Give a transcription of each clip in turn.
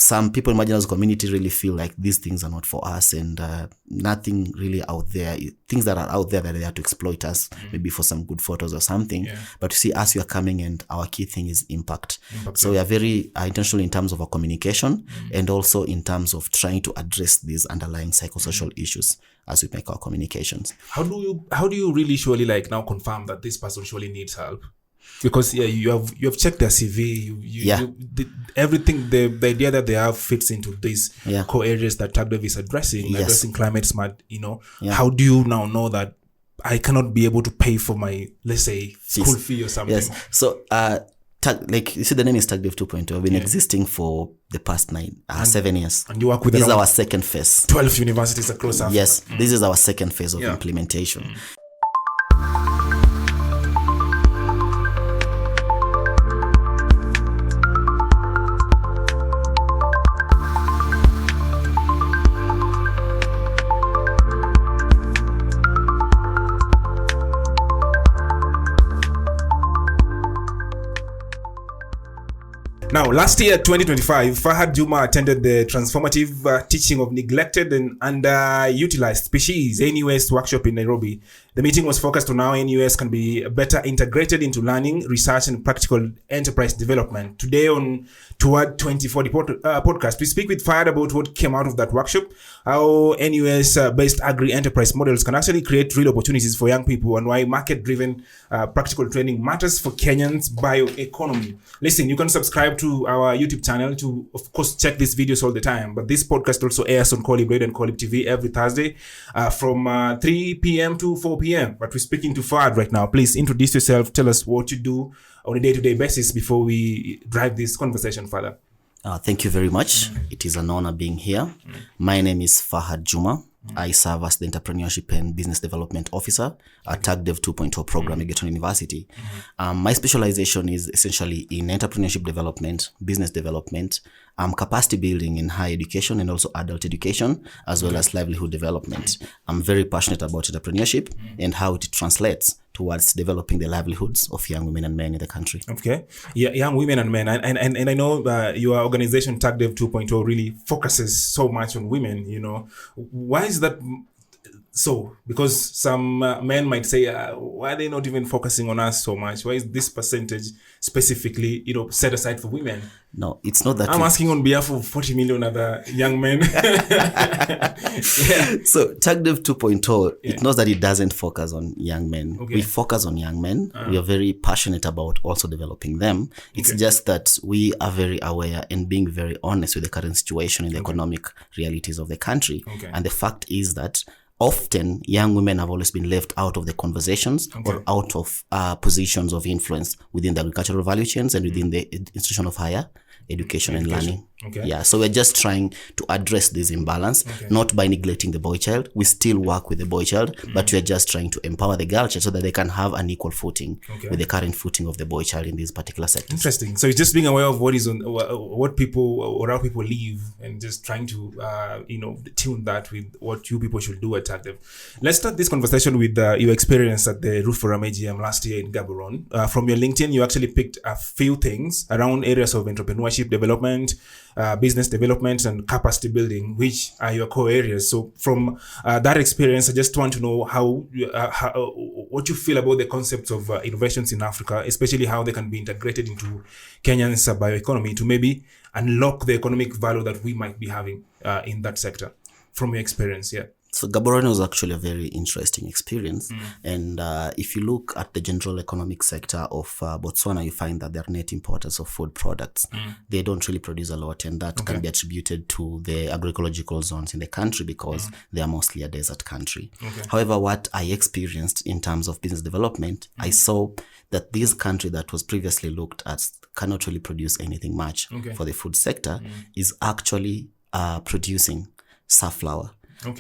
some people in marginalized community really feel like these things are not for us, and nothing really out there, things that are out there that they have to exploit us, maybe for some good photos or something. But you see, us, we are coming, and our key thing is impact. So we are very intentional in terms of our communication, and also in terms of trying to address these underlying psychosocial issues as we make our communications. How do you really surely like now confirm that this person surely needs help? Because you have checked their CV, everything, the idea that they have fits into these core areas that TAGDev is addressing climate smart. How do you now know that I cannot be able to pay for my, let's say, school fee or something? Yes. So like you see, the name is TAGDev 2.0. We've been existing for the past 7 years. And you work with this is our second phase. 12 universities across Africa. Yes, this is our second phase of implementation. Now, last year, 2025, Fahad Juma attended the transformative teaching of neglected and underutilized species NUS workshop in Nairobi. The meeting was focused on how NUS can be better integrated into learning, research, and practical enterprise development. Today on Toward 2040 podcast, we speak with Fahad about what came out of that workshop, how NUS-based agri-enterprise models can actually create real opportunities for young people, and why market-driven practical training matters for Kenyans' bioeconomy. Listen, you can subscribe to our YouTube channel to, of course, check these videos all the time. But this podcast also airs on CoELIB Radio and CoELIB TV every Thursday from 3 p.m. to 4 p.m. But we're speaking to Fahad right now. Please introduce yourself. Tell us what you do on a day-to-day basis before we drive this conversation further. Thank you very much. It is an honor being here. My name is Fahad Juma. I serve as the Entrepreneurship and Business Development Officer at TAGDev 2.0 Programme at University. My specialization is essentially in entrepreneurship development, business development, capacity building in higher education and also adult education, as well as livelihood development. I'm very passionate about entrepreneurship and how it translates towards developing the livelihoods of young women and men in the country. Okay. Yeah, young women and men. And I know your organization, TAGDev 2.0, really focuses so much on women, Why is that so? Because some men might say, why are they not even focusing on us so much? Why is this percentage specifically, set aside for women? No, it's not that. I'm asking on behalf of 40 million other young men. So TAGDev 2.0, it knows that it doesn't focus on young men. Okay. We focus on young men. We are very passionate about also developing them. It's just that we are very aware and being very honest with the current situation in the economic realities of the country. And the fact is that often young women have always been left out of the conversations or out of positions of influence within the agricultural value chains and within the institution of higher education and learning. So we're just trying to address this imbalance, not by neglecting the boy child. We still work with the boy child, but we're just trying to empower the girl child so that they can have an equal footing with the current footing of the boy child in these particular sectors. Interesting. So it's just being aware of what is on what people or how people live, and just trying to tune that with what you people should do at TAGDev. Let's start this conversation with your experience at the Root Forum AGM last year in Gaborone. From your LinkedIn, you actually picked a few things around areas of entrepreneurship development, business development, and capacity building, which are your core areas. So from that experience, I just want to know how what you feel about the concepts of innovations in Africa, especially how they can be integrated into Kenyan's bioeconomy to maybe unlock the economic value that we might be having in that sector. From your experience, So Gaborone was actually a very interesting experience. And if you look at the general economic sector of Botswana, you find that they're net importers of food products. They don't really produce a lot, and that can be attributed to the agroecological zones in the country because they are mostly a desert country. However, what I experienced in terms of business development, I saw that this country that was previously looked at cannot really produce anything much for the food sector is actually producing safflower.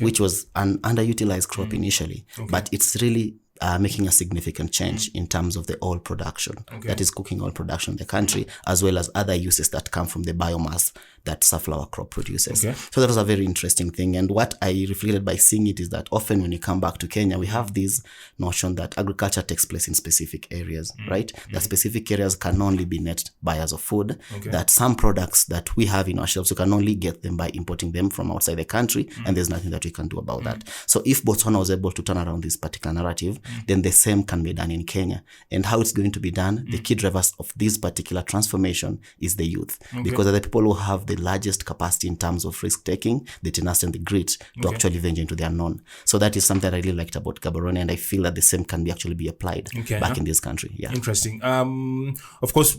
Which was an underutilized crop initially, but it's really making a significant change in terms of the oil production, that is cooking oil production in the country, as well as other uses that come from the biomass that safflower crop produces. So that was a very interesting thing. And what I reflected by seeing it is that often when you come back to Kenya, we have this notion that agriculture takes place in specific areas, right? That specific areas can only be net buyers of food, that some products that we have in our shelves, you can only get them by importing them from outside the country, and there's nothing that we can do about that. So if Botswana was able to turn around this particular narrative, then the same can be done in Kenya. And how it's going to be done, the key drivers of this particular transformation is the youth, because they're the people who have the largest capacity in terms of risk-taking, the tenacity and the grit to actually venture into the unknown. So that is something I really liked about Gaborone, and I feel that the same can be actually be applied back in this country. Yeah. Interesting. Of course,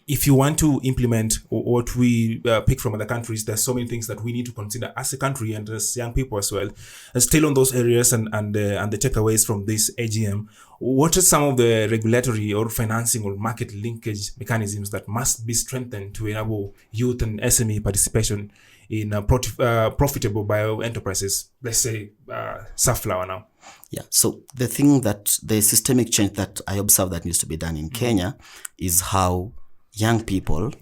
if you want to implement what we pick from other countries, there's so many things that we need to consider as a country and as young people as well. And still on those areas and the takeaways from this AGM, what are some of the regulatory or financing or market linkage mechanisms that must be strengthened to enable youth and SME participation in profitable bio enterprises? Let's say safflower now. Yeah. So the systemic change that I observe that needs to be done in Kenya is how young people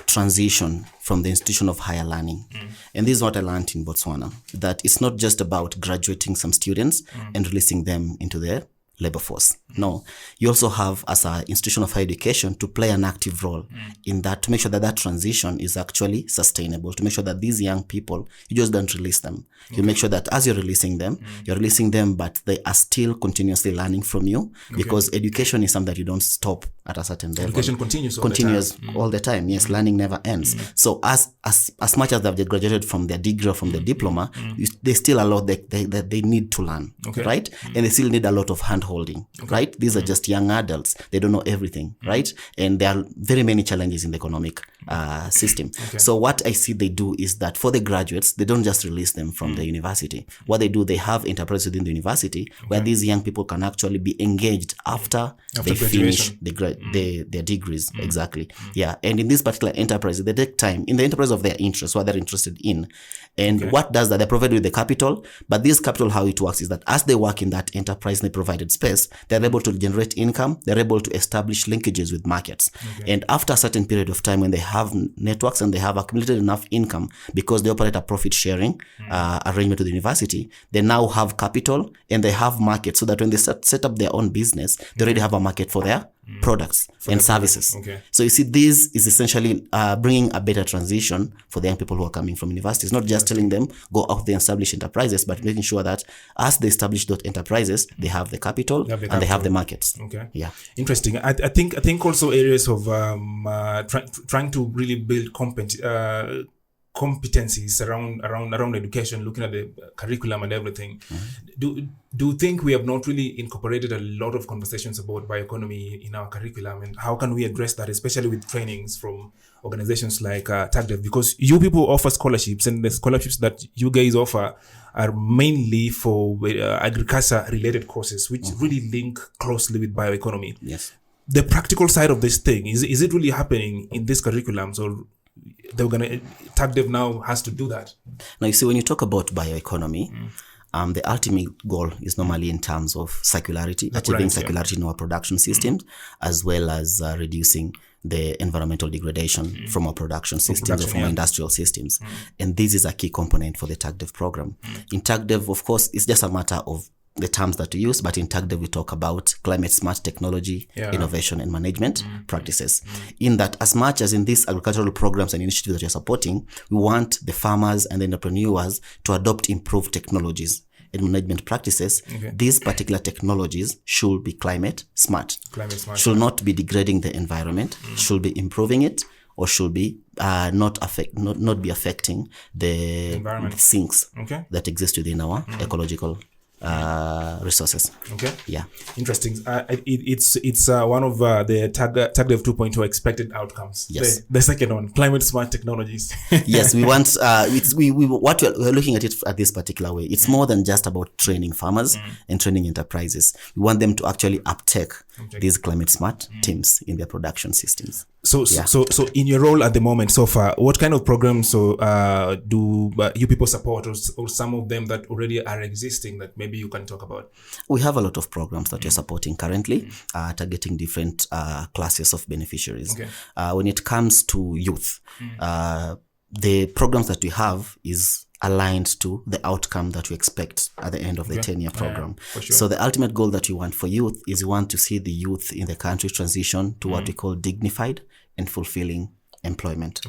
transition from the institution of higher learning. And this is what I learned in Botswana, that it's not just about graduating some students and releasing them into the labor force. No, you also have, as an institution of higher education, to play an active role in that, to make sure that that transition is actually sustainable, to make sure that these young people, you just don't release them. You make sure that as you're releasing them, but they are still continuously learning from you, because education is something that you don't stop at a certain level. Education continues all the time. Yes, learning never ends. So as much as they've graduated from their degree or from their diploma, they still a lot that they need to learn, right? And they still need a lot of hand-holding, right? These are just young adults. They don't know everything, right? And there are very many challenges in the economic system. So what I see they do is that for the graduates, they don't just release them from the university. What they do, they have enterprises within the university where these young people can actually be engaged after they finish their degrees. Exactly. Yeah. And in this particular enterprise, they take time in the enterprise of their interest, what they're interested in. And what does that? They provide with the capital, but this capital, how it works is that as they work in that enterprise in the provided space, they're able to generate income, they're able to establish linkages with markets. And after a certain period of time, when they have networks and they have accumulated enough income, because they operate a profit sharing arrangement with the university, they now have capital and they have markets, so that when they set up their own business, they already have a market for their products and services. So you see, this is essentially bringing a better transition for the young people who are coming from universities, not just telling them go out there and establish enterprises, but making sure that as they establish those enterprises, they have the capital and they have the markets. Yeah. Interesting. I think also areas of trying to really build competencies around education, looking at the curriculum and everything. Do you think we have not really incorporated a lot of conversations about bioeconomy in our curriculum, and how can we address that, especially with trainings from organizations like TAGDev? Because you people offer scholarships, and the scholarships that you guys offer are mainly for agriculture related courses, which really link closely with bioeconomy. Yes. The practical side of this thing, is it really happening in these curriculums, or TAGDev now has to do that? Now, you see, when you talk about bioeconomy, the ultimate goal is normally in terms of circularity, achieving circularity in our production systems, as well as reducing the environmental degradation from our production systems or from our industrial systems. And this is a key component for the TAGDev program. In TAGDev, of course, it's just a matter of the terms that we use, but in TAGDev we talk about climate smart technology, innovation and management practices. In that, as much as in these agricultural programs and initiatives that you're supporting, we want the farmers and the entrepreneurs to adopt improved technologies and management practices. These particular technologies should be climate smart, should not be degrading the environment, should be improving it, or should be not be affecting the sinks that exist within our ecological resources. Yeah. Interesting. It's one of the TAGDev 2.0 expected outcomes. Yes. The second one, climate smart technologies. Yes, we want what we're looking at it at this particular way. It's more than just about training farmers and training enterprises. We want them to actually uptake these climate smart teams in their production systems. So in your role at the moment so far, what kind of programs do you people support, or some of them that already are existing that maybe you can talk about? We have a lot of programs that we're supporting currently, targeting different classes of beneficiaries. When it comes to youth, the programs that we have is aligned to the outcome that we expect at the end of the 10-year program. For sure. So the ultimate goal that we want for youth is we want to see the youth in the country transition to what we call dignified and fulfilling employment.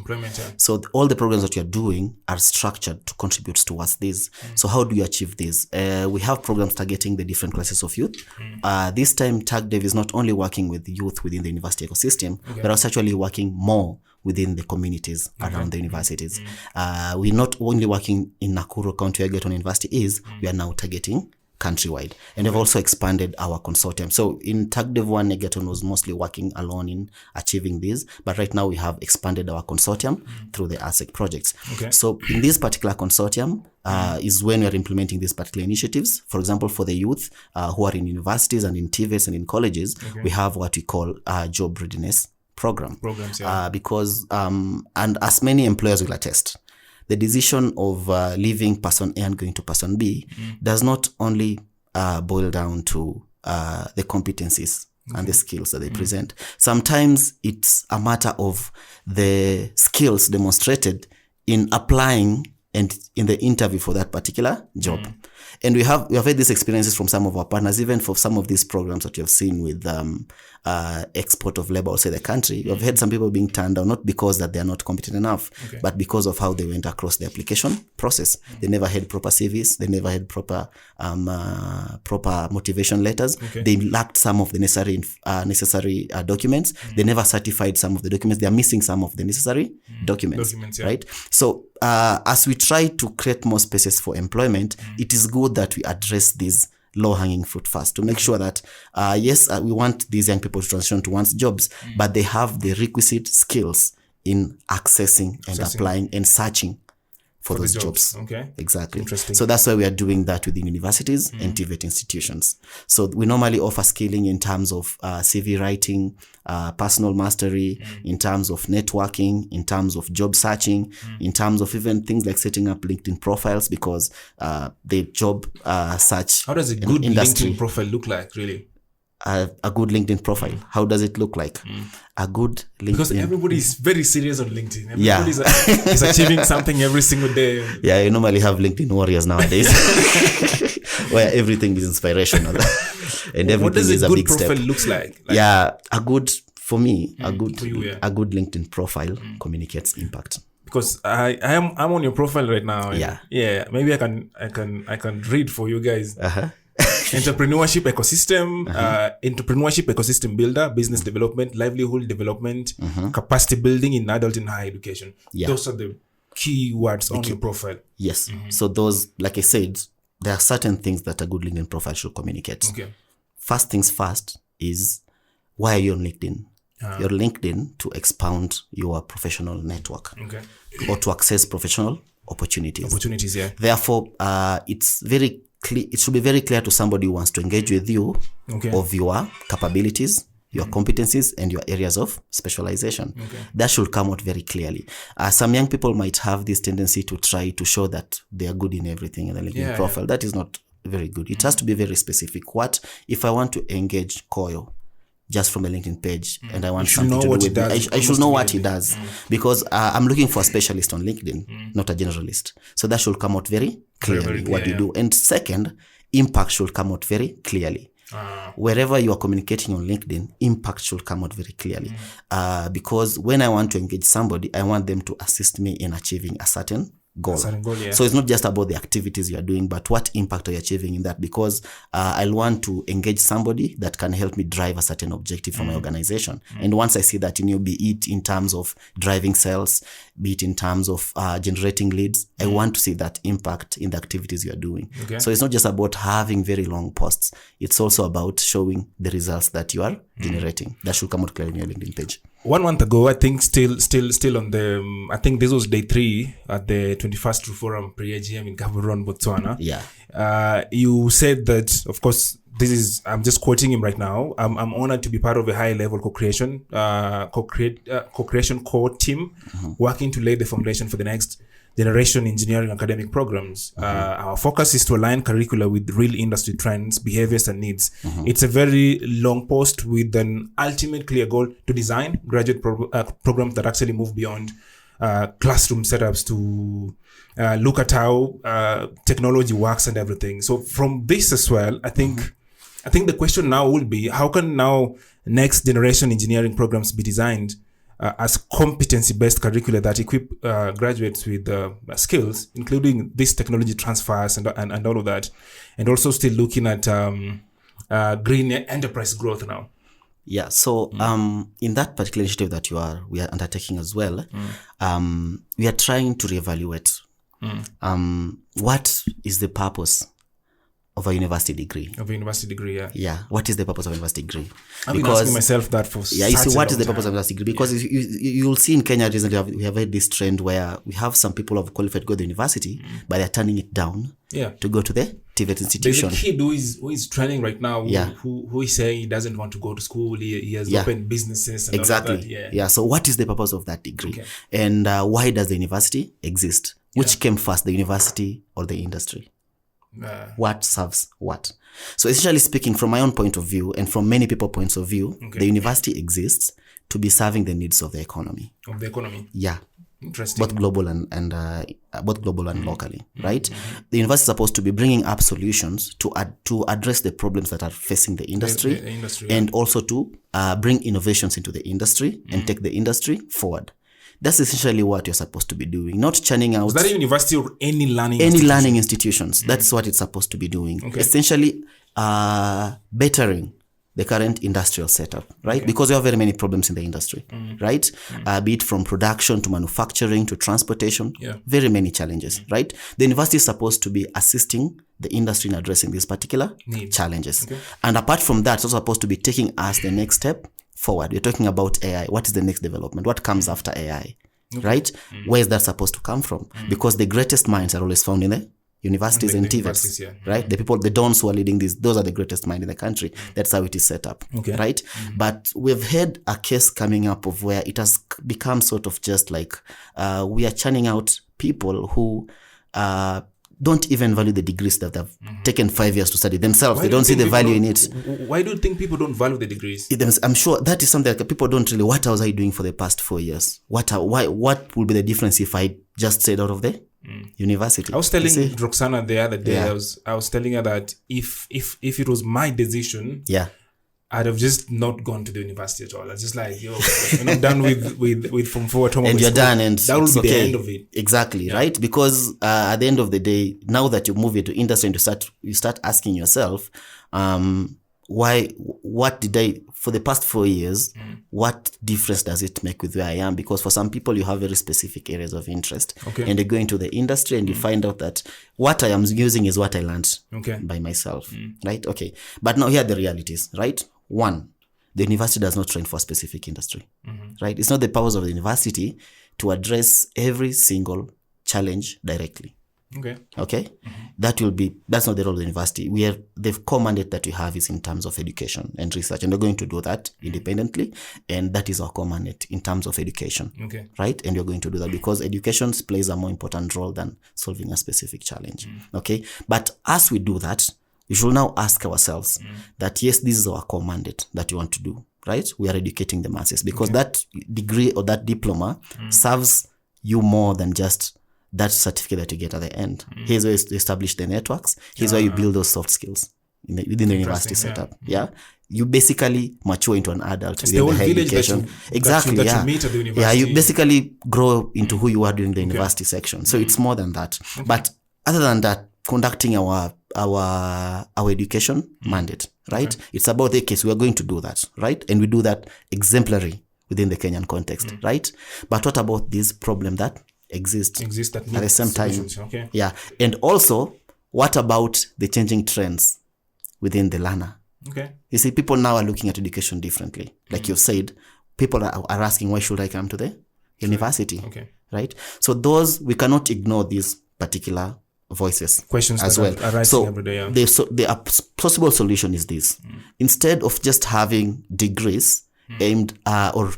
So all the programs that we are doing are structured to contribute towards this. So how do you achieve this? We have programs targeting the different classes of youth. This time, TAGDev is not only working with youth within the university ecosystem, but also actually working more within the communities around the universities. We're not only working in Nakuru County, where Egerton University is, we are now targeting countrywide. And we've also expanded our consortium. So in TAGDev 1, Egerton was mostly working alone in achieving this, but right now we have expanded our consortium through the ASEC projects. So in this particular consortium is when we are implementing these particular initiatives. For example, for the youth who are in universities and in TVETs and in colleges, we have what we call job readiness programs, because and as many employers will attest, the decision of leaving person A and going to person B does not only boil down to the competencies and the skills that they present. Sometimes it's a matter of the skills demonstrated in applying and in the interview for that particular job. And we have had these experiences from some of our partners, even for some of these programs that you have seen with export of labor outside the country. We've had some people being turned down, not because that they are not competent enough, but because of how they went across the application process. They never had proper CVs. They never had proper motivation letters. They lacked some of the necessary documents. They never certified some of the documents. They are missing some of the necessary documents, right? So as we try to create more spaces for employment, it is good that we address these low-hanging fruit first to make sure that, yes, we want these young people to transition to one's jobs, but they have the requisite skills in accessing and applying and searching for those jobs. Exactly. Interesting. So that's why we are doing that within universities and TVET institutions. So we normally offer skilling in terms of CV writing, personal mastery, in terms of networking, in terms of job searching, in terms of even things like setting up LinkedIn profiles, because the job search. How does a good LinkedIn profile look like, really? A good LinkedIn profile. How does it look like? A good LinkedIn. Because everybody is very serious on LinkedIn. Everybody is achieving something every single day. Yeah, you normally have LinkedIn warriors nowadays, where everything is inspirational and everything is a big step. What does a good profile looks like? For me, a good LinkedIn profile communicates impact. Because I'm on your profile right now. Yeah. Maybe I can read for you guys. Entrepreneurship ecosystem builder, business development, livelihood development, capacity building in adult and higher education. Those are the key words on your profile. Yes. So those, like I said, there are certain things that a good LinkedIn profile should communicate. First things first is, why are you on LinkedIn? You're LinkedIn to expound your professional network or to access professional opportunities. Therefore, it should be very clear to somebody who wants to engage with you of your capabilities, your competencies, and your areas of specialization. That should come out very clearly. Some young people might have this tendency to try to show that they are good in everything in the LinkedIn profile. That is not very good. It has to be very specific. What if I want to engage Koyo just from a LinkedIn page and I want something to do with me? I should know what he does, because I'm looking for a specialist on LinkedIn, not a generalist. So that should come out very clearly, what you do. And second, impact should come out very clearly. Wherever you are communicating on LinkedIn, impact should come out very clearly. Because when I want to engage somebody, I want them to assist me in achieving a certain goal. So it's not just about the activities you are doing, but what impact are you achieving in that? Because I'll want to engage somebody that can help me drive a certain objective for my organization. And once I see that in you, be it in terms of driving sales, be it in terms of generating leads, I want to see that impact in the activities you are doing. So it's not just about having very long posts. It's also about showing the results that you are generating. That should come out clearly on your LinkedIn page. 1 month ago, I think still on the, I think this was day 3 at the 21st True Forum pre-AGM in Gaborone, Botswana. You said that, of course, I'm just quoting him right now. I'm honored to be part of a high level co-creation core team working to lay the foundation for the next generation engineering academic programs. Our focus is to align curricula with real industry trends, behaviors, and needs. It's a very long post with an ultimate clear goal to design graduate programs that actually move beyond classroom setups to look at how technology works and everything. So from this as well, I think the question now will be, how can now next generation engineering programs be designed as competency-based curricula that equip graduates with skills, including this technology transfers and all of that, and also still looking at green enterprise growth now? Yeah. So in that particular initiative that we are undertaking as well, we are trying to reevaluate what is the purpose of a university degree. Yeah. What is the purpose of a university degree? I've been asking myself that for you see, what is the purpose of a university degree? Because you'll see in Kenya recently, we have had this trend where we have some people who have qualified to go to the university, but they're turning it down to go to the TVET institution. There's a kid who is training right now who is saying he doesn't want to go to school. He has opened businesses and exactly. all of that. So what is the purpose of that degree? And why does the university exist? Which came first, the university or the industry? What serves what? So essentially speaking, from my own point of view and from many people's points of view, the university exists to be serving the needs of the economy. Yeah. Interesting. Both global and locally, right? The university is supposed to be bringing up solutions to address the problems that are facing the industry, and also to bring innovations into the industry and take the industry forward. That's essentially what you're supposed to be doing, not churning out. Is that a university or any learning institutions? That's what it's supposed to be doing. Essentially, bettering the current industrial setup, right? Because we have very many problems in the industry, right? Be it from production to manufacturing to transportation, very many challenges, right? The university is supposed to be assisting the industry in addressing these particular challenges. And apart from that, it's also supposed to be taking us the next step forward. We're talking about AI. What is the next development? What comes after AI, right? Where is that supposed to come from? Because the greatest minds are always found in the universities and TVETs, right? The people, the dons who are leading those are the greatest minds in the country. That's how it is set up, right? But we've had a case coming up of where it has become sort of just like we are churning out people who don't even value the degrees that they've taken 5 years to study themselves. They don't see the value in it. Why do you think people don't value the degrees? I'm sure that is something that people don't really, what was I doing for the past 4 years? What will be the difference if I just stayed out of the university? I was telling Roxana the other day, I was telling her that if it was my decision, I'd have just not gone to the university at all. I was just like, when I'm done with from forward home, and you're done, and that will be the end of it. Exactly, right? Because at the end of the day, now that you move into industry and you start asking yourself, what did I, for the past 4 years, what difference does it make with where I am? Because for some people, you have very specific areas of interest. And they go into the industry and you find out that what I am using is what I learned by myself, right? But now here are the realities, right? One, the university does not train for a specific industry, right? It's not the powers of the university to address every single challenge directly. That's not the role of the university. The core mandate that we have is in terms of education and research, and we're going to do that independently, and that is our core mandate in terms of education, right? And we're going to do that because education plays a more important role than solving a specific challenge, But as we do that, we should now ask ourselves that yes, this is our core mandate that we want to do, right? We are educating the masses because that degree or that diploma serves you more than just that certificate that you get at the end. Here's where you establish the networks. Here's where you build those soft skills within the university setup. You basically mature into an adult within the higher education. Exactly. That you meet at the university. You basically grow into who you are during the university section. So it's more than that. But other than that, conducting our education mandate, right? It's about the case. We are going to do that, right? And we do that exemplary within the Kenyan context, right? But what about this problem that exists that at the same time? And also, what about the changing trends within the learner? You see, people now are looking at education differently. Like you said, people are asking, why should I come to the university? Right? So we cannot ignore these particular voices, questions as that well. Are rising every day. The possible solution is this: instead of just having degrees aimed or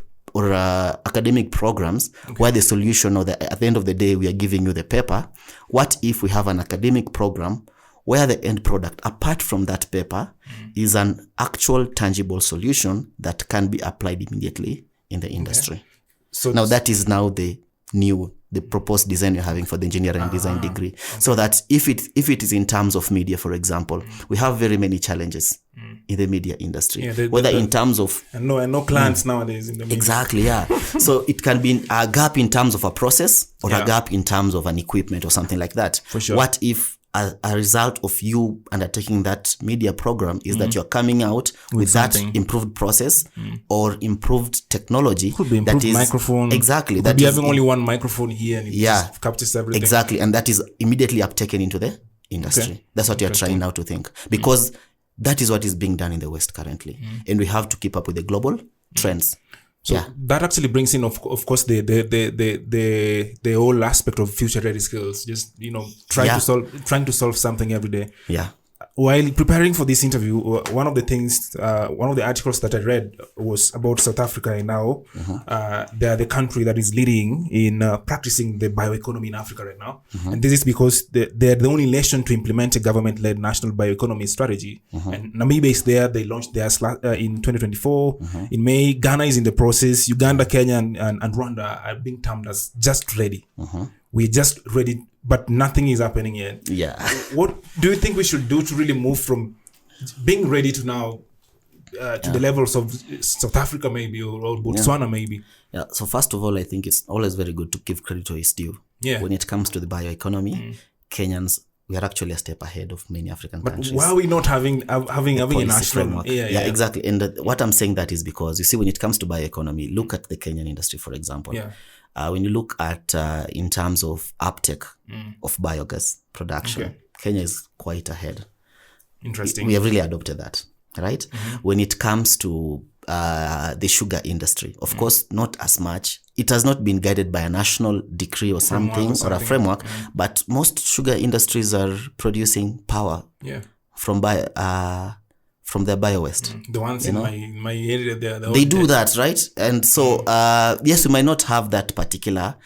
academic programs where the solution at the end of the day we are giving you the paper, what if we have an academic program where the end product, apart from that paper, is an actual tangible solution that can be applied immediately in the industry? So now that is now the new, the proposed design you're having for the engineering and design degree. So that if it is in terms of media, for example, we have very many challenges in the media industry, in terms of... And no clients nowadays in the media. Exactly, yeah. So it can be a gap in terms of a process or a gap in terms of an equipment or something like that. For sure. What if a result of you undertaking that media program is that you're coming out with that improved process or improved technology? Could be improved microphone. Exactly. Could be having only one microphone here and it just captures everything. Exactly. And that is immediately uptaken into the industry. Okay. That's what you're trying now to think. Because that is what is being done in the West currently. And we have to keep up with the global trends. So that actually brings in, of course, the whole aspect of future ready skills. Just trying to solve something every day. Yeah. While preparing for this interview, one of the articles that I read was about South Africa, and now they are the country that is leading in practicing the bioeconomy in Africa right now. And this is because they're the only nation to implement a government-led national bioeconomy strategy. And Namibia is there. They launched theirs in 2024. In May, Ghana is in the process. Uganda, Kenya, and Rwanda are being termed as just ready. We're just ready, but nothing is happening yet. Yeah. What do you think we should do to really move from being ready to now to the levels of South Africa maybe or Botswana maybe? Yeah. So first of all, I think it's always very good to give credit to its due. Yeah. When it comes to the bioeconomy, Kenyans, we are actually a step ahead of many African countries. But why are we not having a national framework? Yeah, exactly. And what I'm saying that is because, you see, when it comes to bioeconomy, look at the Kenyan industry, for example. Yeah. When you look at in terms of uptake of biogas production, Kenya is quite ahead. Interesting. We have really adopted that, right? When it comes to the sugar industry, of course, not as much. It has not been guided by a national decree or something or a framework, but most sugar industries are producing power from their bio-waste. The ones in my area, they do that, right? And so, yes, we might not have that particular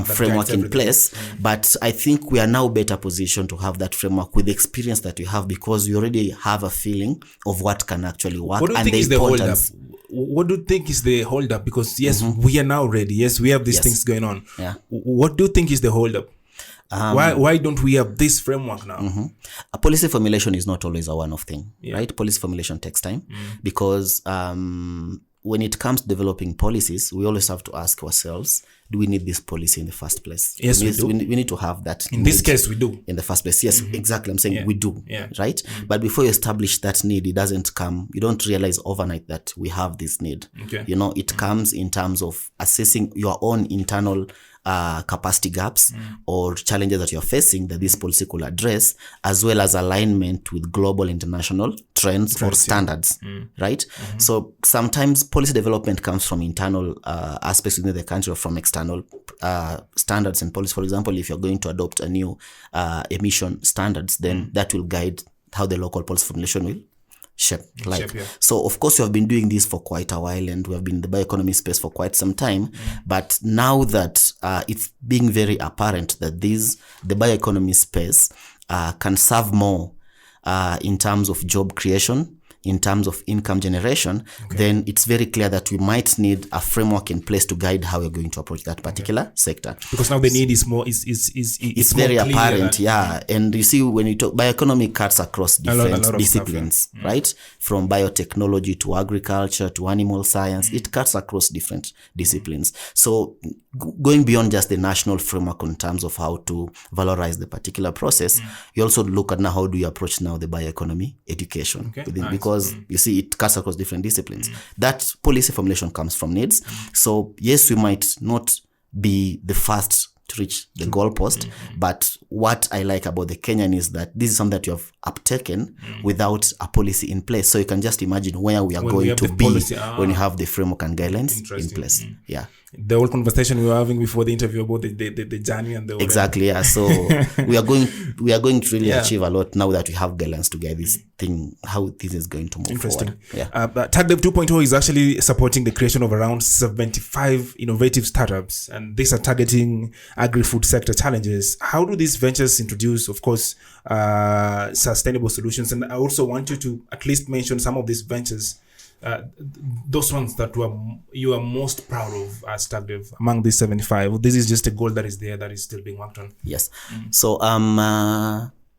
framework in place, but I think we are now better positioned to have that framework with the experience that we have, because we already have a feeling of what can actually work. What do you think is the hold-up? What do you think is the hold-up? Because, yes, we are now ready. Yes, we have these things going on. Yeah. What do you think is the hold-up? Why don't we have this framework now? A policy formulation is not always a one-off thing, right? Policy formulation takes time because when it comes to developing policies, we always have to ask ourselves, do we need this policy in the first place? Yes, we do. We need to have that. In this case, we do. In the first place. Yes, exactly. I'm saying we do, right? But before you establish that need, it doesn't come, you don't realize overnight that we have this need. Okay. You know, it comes in terms of assessing your own internal capacity gaps or challenges that you're facing that this policy could address, as well as alignment with global international trends or standards, right? So sometimes policy development comes from internal aspects within the country or from external standards and policy. For example, if you're going to adopt a new emission standards, then that will guide how the local policy formulation will shape. So of course we have been doing this for quite a while, and we have been in the bioeconomy space for quite some time, but now that it's being very apparent that the bioeconomy space can serve more in terms of job creation, in terms of income generation, then it's very clear that we might need a framework in place to guide how we're going to approach that particular sector. Because now the need is more, it's very more apparent, And you see, when you talk, bioeconomy cuts across different disciplines, right? From biotechnology to agriculture to animal science, it cuts across different disciplines. So going beyond just the national framework in terms of how to valorize the particular process, you also look at now how do you approach now the bioeconomy education because you see it cuts across different disciplines. That policy formulation comes from needs. So yes, we might not be the first to reach the goalpost, but what I like about the Kenyan is that this is something that you have uptaken without a policy in place. So you can just imagine where we are going to be when you have the framework and guidelines in place. The whole conversation we were having before the interview about the journey and the exactly. So we are going to really achieve a lot now that we have guidelines to guide this thing, how this is going to move forward. TAGDev 2.0 is actually supporting the creation of around 75 innovative startups, and these are targeting agri-food sector challenges. How do these ventures introduce, of course, sustainable solutions? And I also want you to at least mention some of these ventures those ones that you are most proud of as TAGDev among these 75? This is just a goal that is there that is still being worked on. Yes. So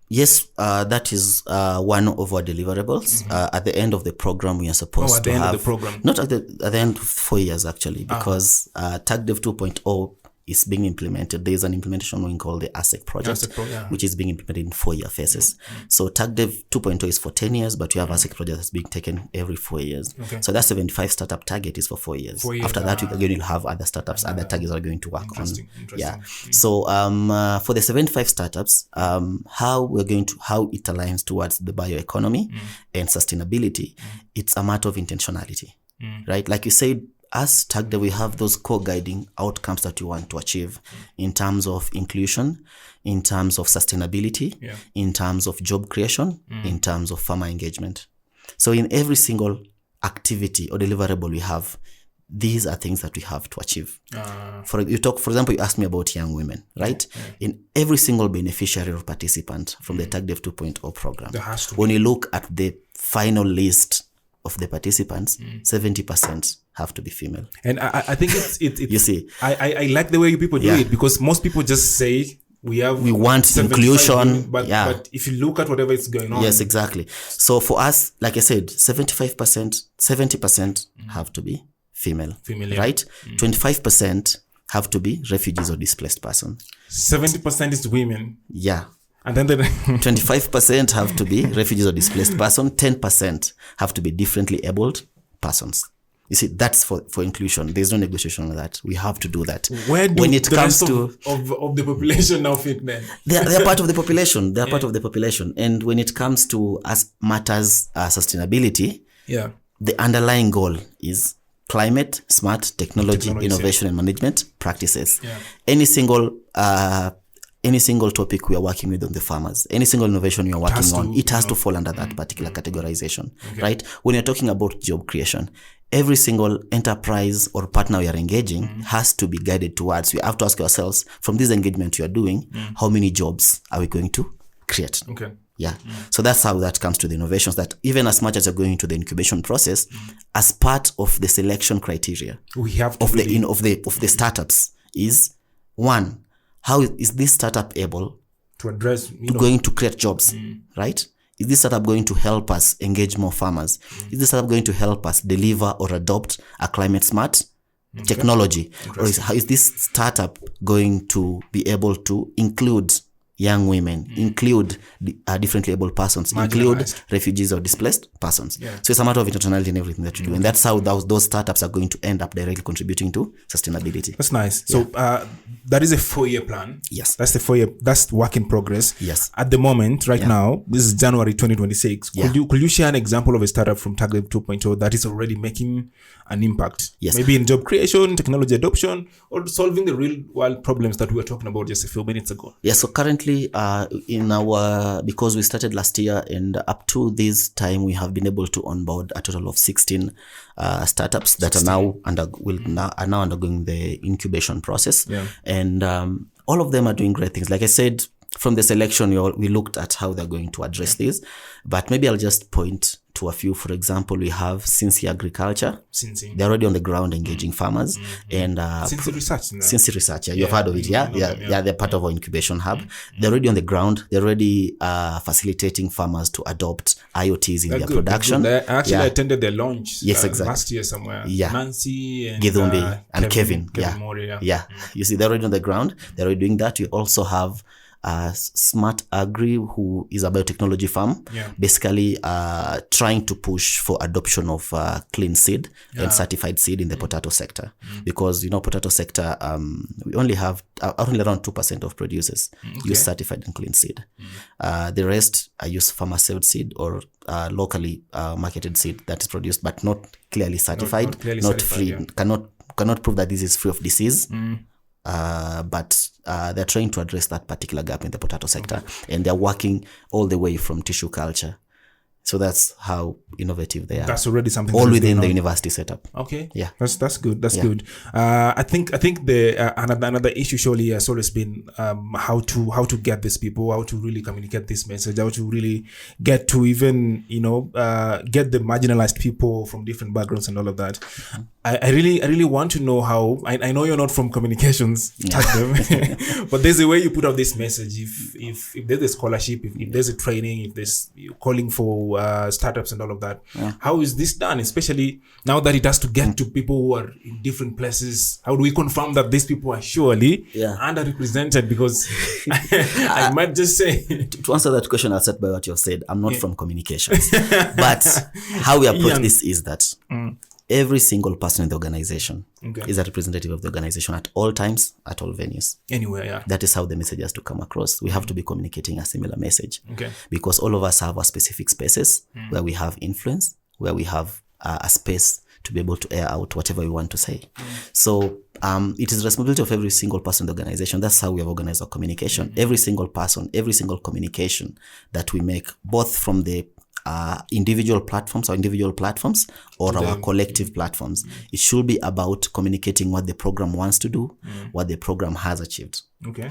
yes, that is one of our deliverables. At the end of the program, we are supposed to have... at the end of the program? Not at the end of 4 years, actually, because TAGDev 2.0 is being implemented. There is an implementation wing called the ASEC project, which is being implemented in 4-year phases. So TAGDev 2.0 is for 10 years, but we have ASEC project that's being taken every 4 years. So that 75 startup target is for 4 years. After that, we will have other startups, other targets are going to work on. Yeah. So for the 75 startups, how it aligns towards the bioeconomy and sustainability, it's a matter of intentionality, right? Like you said, as TAGDev, we have those core guiding outcomes that we want to achieve in terms of inclusion, in terms of sustainability, in terms of job creation, in terms of farmer engagement. So in every single activity or deliverable we have, these are things that we have to achieve. For example, you asked me about young women, right? In every single beneficiary or participant from the TAGDev 2.0 program, when you look at the final list of the participants, 70% have to be female. And I think it's you see, I like the way you people do it, because most people just say we want inclusion, but if you look at whatever is going on. Yes, exactly. So for us, like I said, 70% have to be female, right? 25% have to be refugees or displaced persons. 70% is women. Yeah. And then 25% have to be refugees or displaced persons. 10% have to be differently abled persons. You see, that's for inclusion. There's no negotiation on that. We have to do that. Where do when it the comes rest to of the population now fit then? They're part of the population. They're part of the population. And when it comes to as matters sustainability, the underlying goal is climate smart technology innovation and management practices. Any single topic we are working with on the farmers, any single innovation you are working on, it has to fall under that particular categorization, right? When you're talking about job creation, every single enterprise or partner we are engaging has to be guided towards, we have to ask ourselves, from this engagement you are doing, how many jobs are we going to create? So that's how that comes to the innovations, that even as much as you're going to the incubation process, as part of the selection criteria we have to of the startups is, one, how is this startup able to address going to create jobs, right? Is this startup going to help us engage more farmers? Is this startup going to help us deliver or adopt a climate smart technology? Or is this startup going to be able to include young women, include differently able persons, include refugees or displaced persons? So it's a matter of intentionality in everything that you do. And that's how those startups are going to end up directly contributing to sustainability. That's nice. So that is a 4-year plan. Yes. That's the 4-year, that's work in progress. Yes. At the moment, now, this is January 2026. Could you share an example of a startup from TAGDev 2.0 that is already making an impact? Yes. Maybe in job creation, technology adoption, or solving the real world problems that we were talking about just a few minutes ago. Yeah, so currently because we started last year and up to this time, we have been able to onboard a total of 16 startups that are now undergoing the incubation process. And all of them are doing great things. Like I said, from the selection, we looked at how they're going to address this, but maybe I'll just point to a few. For example, we have Cincy Agriculture. They're already on the ground engaging farmers. And Cincy Research, you've heard of it, they're part of our incubation hub. They're already on the ground. They're already facilitating farmers to adopt IoTs in their production. I actually attended their launch last year somewhere. Nancy and Githumbi and Kevin. You see, they're already on the ground. They're already doing that. We also have Smart Agri, who is a biotechnology farm, basically trying to push for adoption of clean seed and certified seed in the potato sector, because potato sector we only have only around 2% of producers use certified and clean seed. The rest use farmer saved seed or locally marketed seed that is produced but not clearly certified, not free, cannot prove that this is free of disease. But they're trying to address that particular gap in the potato sector, and they're working all the way from tissue culture So that's how innovative they are. That's already something. All within the university setup. Okay. Yeah. That's good. That's good. I think the another issue surely has always been how to get these people, how to really communicate this message, how to really get to even get the marginalized people from different backgrounds and all of that. I really want to know how. I know you're not from communications, TAGDev, but there's a way you put out this message. If there's a scholarship, if there's a training, if there's calling for startups and all of that, how is this done? Especially now that it has to get to people who are in different places. How do we confirm that these people are surely underrepresented? Because I might just say to answer that question, I'll start by what you've said. I'm not from communications, but how we approach this is that. Every single person in the organization is a representative of the organization at all times, at all venues. Anywhere, That is how the message has to come across. We have to be communicating a similar message. Because all of us have our specific spaces where we have influence, where we have a space to be able to air out whatever we want to say. So it is the responsibility of every single person in the organization. That's how we have organized our communication. Every single person, every single communication that we make, both from the individual platforms or our collective platforms. It should be about communicating what the program wants to do, what the program has achieved.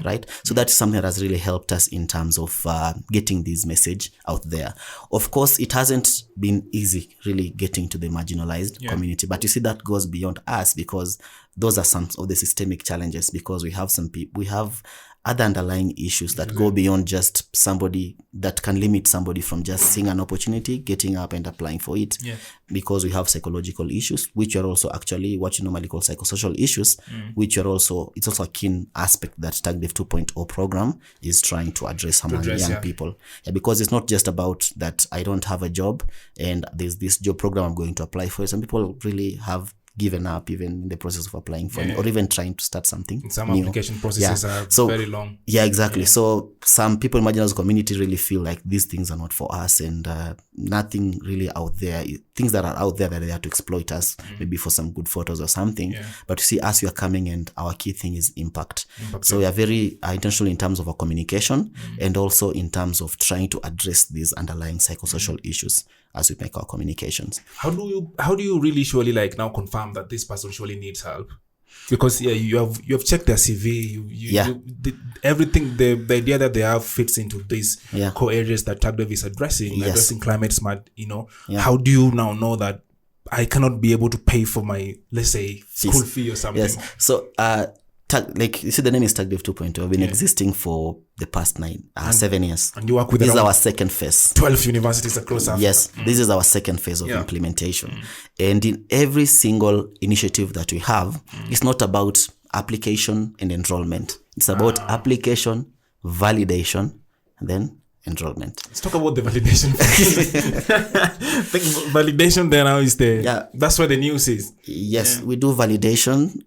Right? So that's something that has really helped us in terms of getting this message out there. Of course, it hasn't been easy really getting to the marginalized community, but you see that goes beyond us because those are some of the systemic challenges because we have other underlying issues that go beyond just somebody that can limit somebody from just seeing an opportunity, getting up and applying for it. Because we have psychological issues, which are also actually what you normally call psychosocial issues, which are also, it's also a keen aspect that TAGDev 2.0 program is trying to address among young people. Because it's not just about that I don't have a job and there's this job program I'm going to apply for. Some people really have given up even in the process of applying for it or even trying to start something some new. Application processes are very long. Exactly. So some people in marginalized community really feel like these things are not for us and nothing really out there, things that are out there that they have to exploit us maybe for some good photos or something. But you see us, we are coming and our key thing is impact. So we are very intentional in terms of our communication and also in terms of trying to address these underlying psychosocial issues as we make our communications. How do you really surely now confirm that this person surely needs help? Because you have checked their CV, everything, the idea that they have fits into these core areas that TAGDev is addressing climate smart. How do you now know that I cannot be able to pay for my, let's say, school fee or something? So you see, the name is TAGDev 2.0. We've been existing for the past 7 years. And you work with this is our second phase. 12 universities across Africa. Yes, this is our second phase of implementation. And in every single initiative that we have, it's not about application and enrollment. It's about application, validation, and then enrollment. Let's talk about the validation. I think validation there now is that's where the news is. Yes, we do validation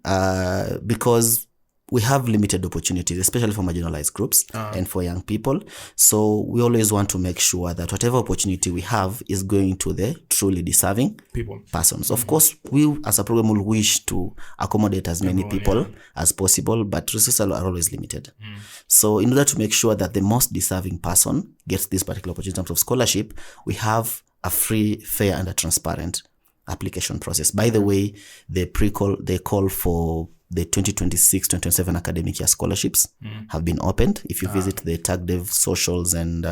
because we have limited opportunities, especially for marginalized groups and for young people. So we always want to make sure that whatever opportunity we have is going to the truly deserving persons. Of course, we as a program will wish to accommodate as many people as possible, but resources are always limited. So in order to make sure that the most deserving person gets this particular opportunity in terms of scholarship, we have a free, fair, and a transparent application process. By the way, they call for the 2026-2027 academic year scholarships have been opened. If you visit the TAGDev socials and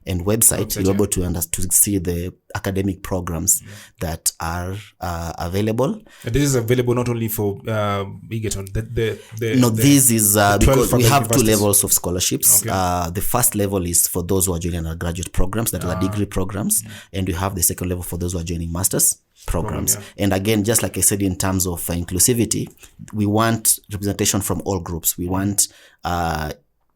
website, you're able to see the academic programs that are available. And this is available not only for Egerton. This is because we have two levels of scholarships. The first level is for those who are joining our graduate programs, that are degree programs, and we have the second level for those who are joining master's programs. And again, just like I said, in terms of inclusivity, we want representation from all groups. We want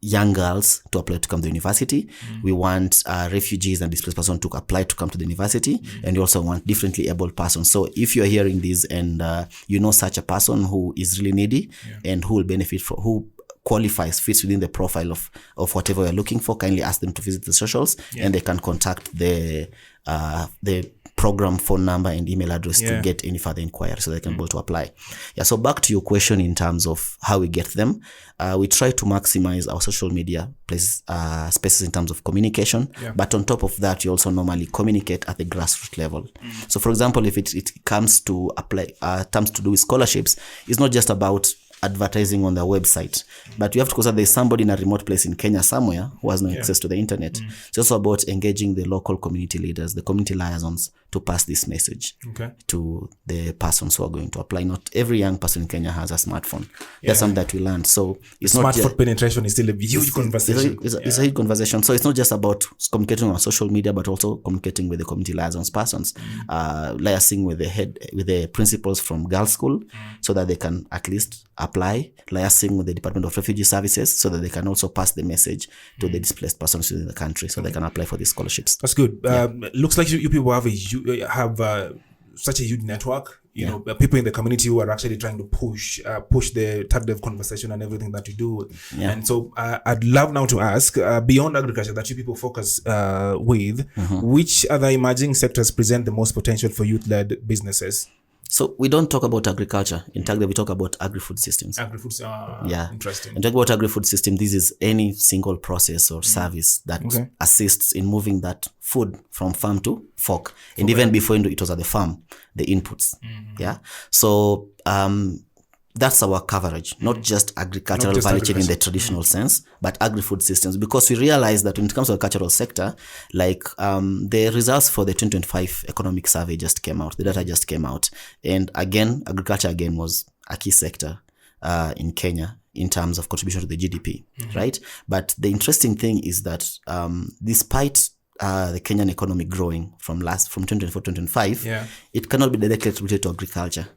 young girls to apply to come to the university. We want refugees and displaced persons to apply to come to the university. And we also want differently abled persons. So if you're hearing this and you know such a person who is really needy and who will benefit from, who qualifies, fits within the profile of whatever you're looking for, kindly ask them to visit the socials and they can contact the program, phone number, and email address to get any further inquiry so they can be able to apply. Yeah. So back to your question in terms of how we get them, we try to maximize our social media spaces in terms of communication. Yeah. But on top of that, you also normally communicate at the grassroots level. So for example, if it comes to terms to do with scholarships, it's not just about advertising on their website, but you have to consider there's somebody in a remote place in Kenya somewhere who has no access to the internet. It's also about engaging the local community leaders, the community liaisons, to pass this message to the persons who are going to apply. Not every young person in Kenya has a smartphone. That's something that we learned. So it's not smartphone penetration is still a huge conversation. It's a huge conversation. So it's not just about communicating on social media, but also communicating with the community liaisons persons, liaising with the principals from girls' school, so that they can at least apply, liaising with the Department of Refugee Services, so that they can also pass the message to the displaced persons within the country, so they can apply for these scholarships. That's good. Looks like you people have such a huge network. You know, people in the community who are actually trying to push the TAGDev conversation and everything that you do. And so I'd love now to ask, beyond agriculture that you people focus with, which other emerging sectors present the most potential for youth-led businesses? So we don't talk about agriculture. In TAGDev, we talk about agri-food systems. Agri-food, interesting. And talk about agri-food system, this is any single process or service that assists in moving that food from farm to fork. And even before it was at the farm, the inputs. Yeah. So that's our coverage, not just agricultural value chain in the traditional sense, but agri-food systems, because we realize that when it comes to the agricultural sector, like the results for the 2025 economic survey just came out, the data just came out. And again, agriculture again was a key sector in Kenya in terms of contribution to the GDP, right? But the interesting thing is that despite the Kenyan economy growing from 2024 to 2025, it cannot be directly attributed to agriculture.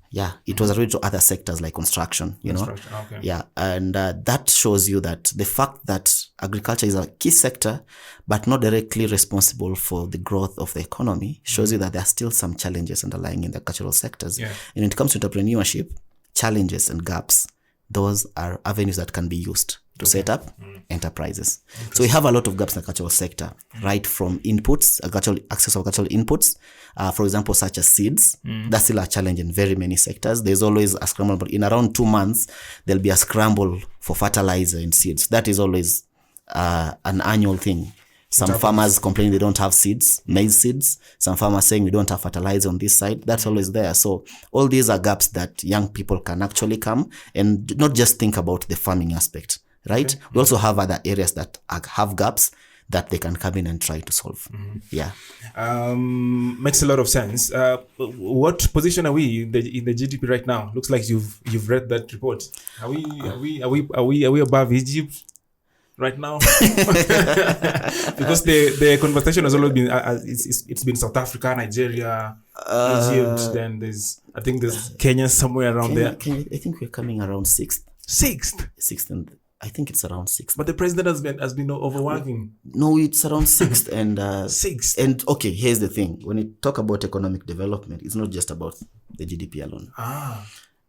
Yeah, it was related to other sectors like construction, you know. Yeah, and that shows you that the fact that agriculture is a key sector, but not directly responsible for the growth of the economy, shows you that there are still some challenges underlying in the agricultural sectors. And when it comes to entrepreneurship, challenges and gaps, those are avenues that can be used to set up enterprises. So we have a lot of gaps in the agricultural sector, right from inputs, access to agricultural inputs, for example, such as seeds. That's still a challenge in very many sectors. There's always a scramble, but in around 2 months, there'll be a scramble for fertilizer and seeds. That is always an annual thing. Some farmers complaining they don't have seeds, maize seeds. Some farmers saying we don't have fertilizer on this side. That's always there. So all these are gaps that young people can actually come and not just think about the farming aspect, right? We also have other areas that have gaps that they can come in and try to solve. Yeah. Makes a lot of sense. What position are we in the GDP right now? Looks like you've read that report. Are we above Egypt right now? Because the conversation has always been it's been South Africa, Nigeria, Egypt. Then there's Kenya somewhere around there. I think we're coming around sixth, and I think it's around sixth. But the president has been overworking. No, it's around sixth and sixth. And okay, here's the thing: when you talk about economic development, it's not just about the GDP alone.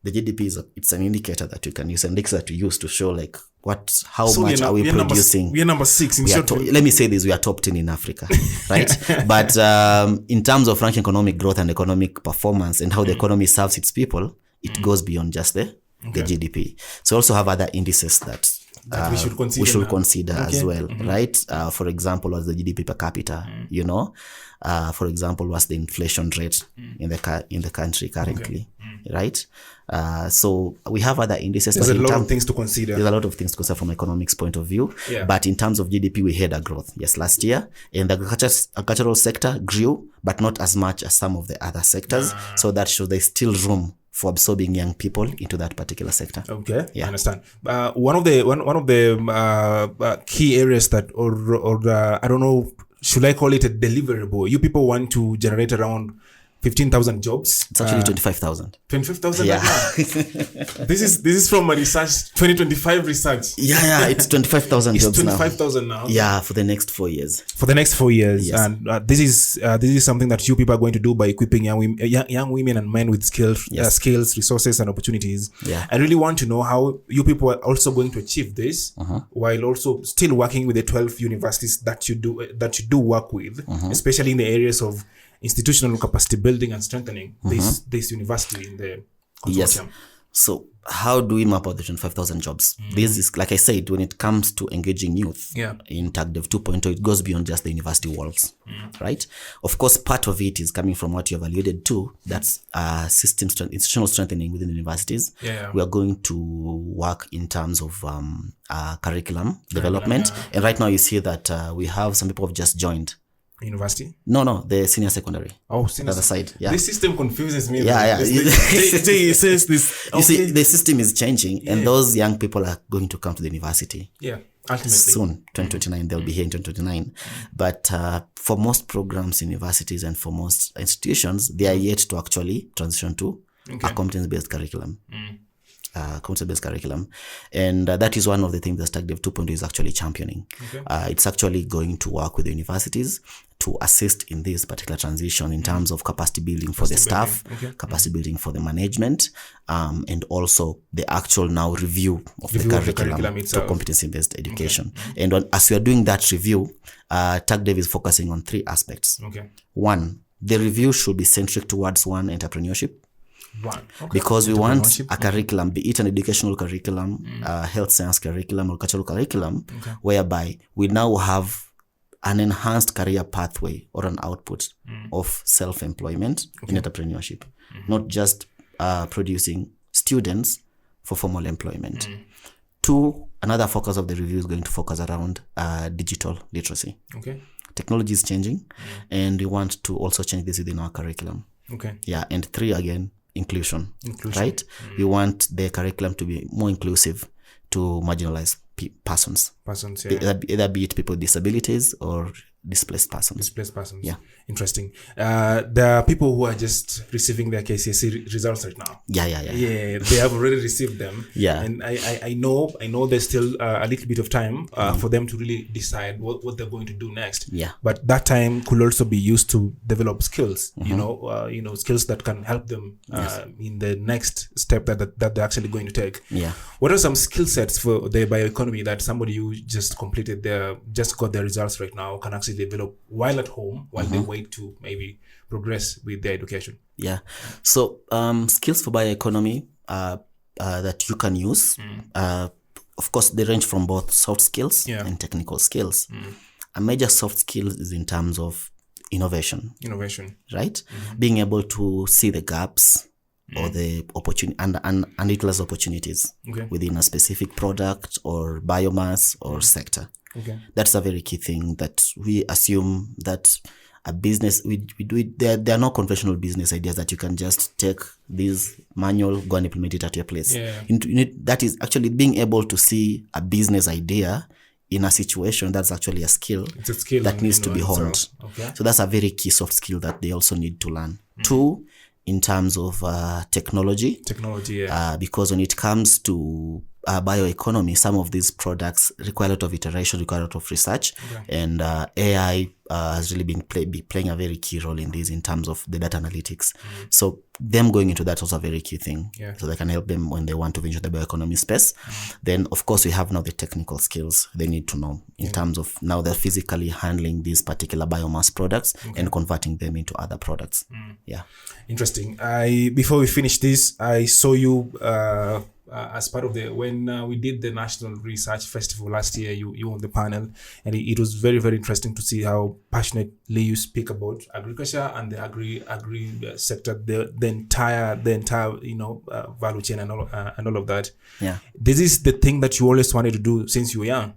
The GDP it's an indicator that you can use, an indicator that you use to show like how much are we producing. We are number 6 in short. Let me say this: we are top 10 in Africa, right? But in terms of ranking economic growth and economic performance and how the economy serves its people, it goes beyond just the GDP. So we also have other indices that we should consider as well, right? For example, what's the GDP per capita? You know, for example, what's the inflation rate in the country currently, right? So we have other indices. There's a lot of things to consider. There's a lot of things to consider from an economics point of view. But in terms of GDP, we had a growth, last year, and the agricultural sector grew, but not as much as some of the other sectors. So that shows there's still room for absorbing young people into that particular sector. Okay, I understand. One of the key areas that, or I don't know, should I call it a deliverable? You people want to generate around 15,000 jobs. It's actually 25,000. 25,000 right now. This is from a research, 2025 research. It's 25,000 jobs now. It's 25,000 now. Yeah, for the next 4 years. For the next 4 years. Yes. And this is something that you people are going to do by equipping young women and men with skills, resources, and opportunities. I really want to know how you people are also going to achieve this while also still working with the 12 universities that you do work with, especially in the areas of institutional capacity building and strengthening this university in the consortium. Yes. So how do we map out the 25,000 jobs? This is, like I said, when it comes to engaging youth in TAGDev 2.0, it goes beyond just the university walls, right? Of course, part of it is coming from what you have alluded to. That's institutional strengthening within the universities. We are going to work in terms of curriculum development. And right now you see that we have some people who have just joined. University? No, the senior secondary. Oh, senior. The other side. Yeah. This system confuses me. You see, the system is changing, and those young people are going to come to the university. Yeah, ultimately. Soon, 2029, they'll be here in 2029. But for most programs, universities, and for most institutions, they are yet to actually transition to a competence-based curriculum. Competence-based curriculum, and that is one of the things that TAGDev 2.0 is actually championing. It's actually going to work with the universities to assist in this particular transition in terms of capacity building for the staff, capacity building for the management, and also the actual now review of the curriculum to competency-based education. And as we are doing that review, TAGDev is focusing on 3 aspects. One, the review should be centric towards entrepreneurship. Because we want a curriculum, be it an educational curriculum, health science curriculum, or cultural curriculum, whereby we now have an enhanced career pathway or an output of self-employment in entrepreneurship, not just producing students for formal employment. 2, another focus of the review is going to focus around digital literacy. Technology is changing, and we want to also change this within our curriculum. And 3, again, inclusion. Right? We want the curriculum to be more inclusive to marginalized persons. Either be it people with disabilities or displaced persons. Yeah. Interesting. There are people who are just receiving their KCSE results right now. Yeah. They have already received them. And I know there's still a little bit of time for them to really decide what they're going to do next. But that time could also be used to develop skills, skills that can help them in the next step that they're actually going to take. What are some skill sets for the bioeconomy that somebody who just got their results right now can actually develop while at home, while they wait to maybe progress with their education? So skills for bioeconomy that you can use, of course, they range from both soft skills and technical skills. A major soft skill is in terms of innovation, right? Being able to see the gaps or the opportunity and utilize opportunities within a specific product or biomass or sector. That's a very key thing that we assume that a business, we do it. There are no conventional business ideas that you can just take this manual, go and implement it at your place. That is actually being able to see a business idea in a situation. That's actually a skill. It's a skill that needs to be honed. So that's a very key soft skill that they also need to learn. 2, in terms of technology, because when it comes to bioeconomy, some of these products require a lot of iteration, require a lot of research, and AI has really been playing a very key role in this in terms of the data analytics. So them going into that is also a very key thing. So they can help them when they want to venture the bioeconomy space. Then, of course, we have now the technical skills they need to know in terms of now they're physically handling these particular biomass products and converting them into other products. Interesting. Before we finish this, I saw you as part of when we did the National Research Festival last year. You on the panel, and it was very, very interesting to see how passionately you speak about agriculture and the agri sector, the entire value chain and all of that. This is the thing that you always wanted to do since you were young,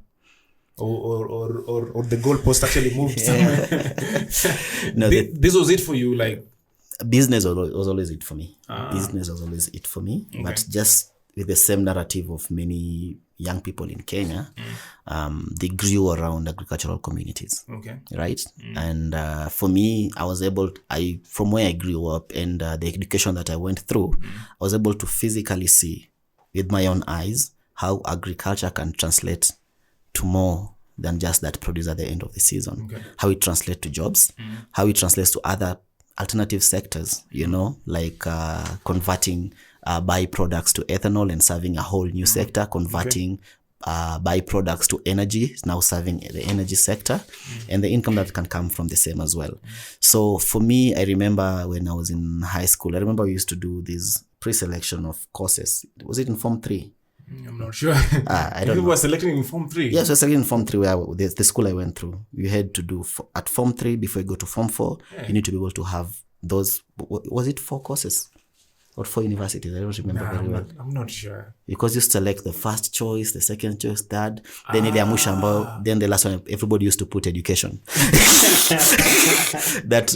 or the goalpost actually moved somewhere. No, this was it for you, like. Business was always it for me. Business was always it for me, but just with the same narrative of many young people in Kenya, they grew around agricultural communities, right? And for me, from where I grew up and the education that I went through, I was able to physically see with my own eyes how agriculture can translate to more than just that produce at the end of the season, how it translates to jobs, how it translates to other alternative sectors, like converting byproducts to ethanol and serving a whole new sector, converting byproducts to energy, now serving the energy sector, and the income that can come from the same as well. So for me, I remember when I was in high school, I remember we used to do this pre-selection of courses. Was it in Form 3? I'm not sure. I don't know. You were selected in Form 3? Yes, we were selected in Form 3 where the school I went through. You had to do, at Form 3, before you go to Form 4, you need to be able to have those, was it 4 courses? Or 4 universities? I don't remember very well. I'm not sure. Because you select the first choice, the second choice, third, then then the last one, everybody used to put education. That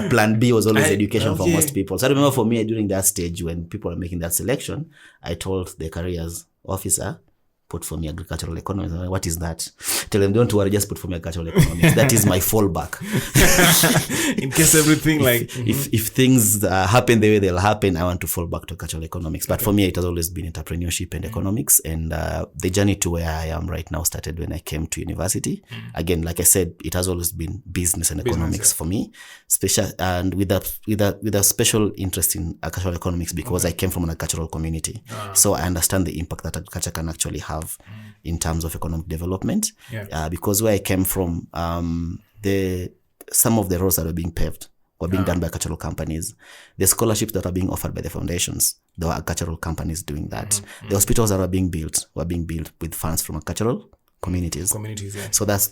plan B was always education for most people. So I remember for me, during that stage, when people were making that selection, I told the careers officer, put for me agricultural economics. Like, what is that? Tell them, don't worry, just put for me agricultural economics. That is my fallback. In case everything if things happen the way they'll happen, I want to fall back to agricultural economics. But for me, it has always been entrepreneurship and economics. And the journey to where I am right now started when I came to university. Again, like I said, it has always been business and economics for me, and with a special interest in agricultural economics because I came from an agricultural community. So I understand the impact that agriculture can actually have in terms of economic development. Because where I came from, some of the roads that were being paved were being done by agricultural companies. The scholarships that are being offered by the foundations, there were agricultural companies doing that. The hospitals that were being built with funds from agricultural communities. So that's